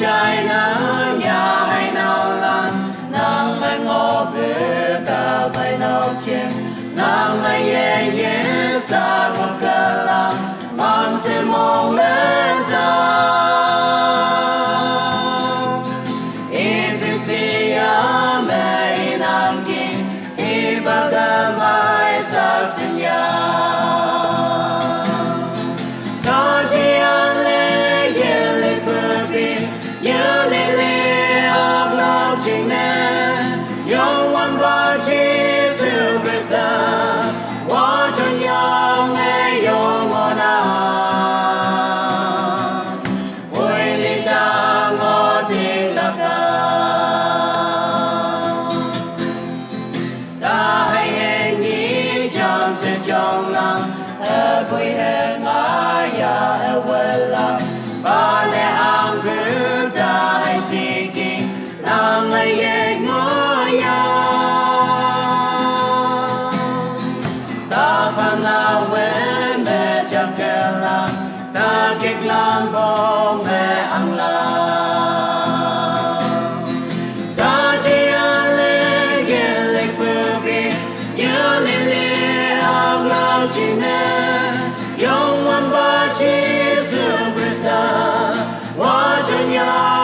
trái nắng nhà hay nào lan nắng mai ngô bữa ta phải nấu chén nắng mai ye ye sa ngô cơ la mang sẽ mong lên ta if you see a me nang king ibaga mai sa sinya sa chi an le ye le pupi ye le le ang nang ching ne yong wan ba chi su presa wa chon yang le yong ona oi li ta ngo ting la ka ta hay hẹn nghĩ trong sẽ trong lòng ở quê hẹn ai ya ở quê lòng ba lẽ ang cứ ta hay si kinh làm ai ye ngó ya ta phan la quên mẹ chẳng kể lòng ta kích làm bố mẹ ăn lòng sa chi an le ye le pupi ye le le ang lao chi ne yong wan ba chi su presa wa chon ya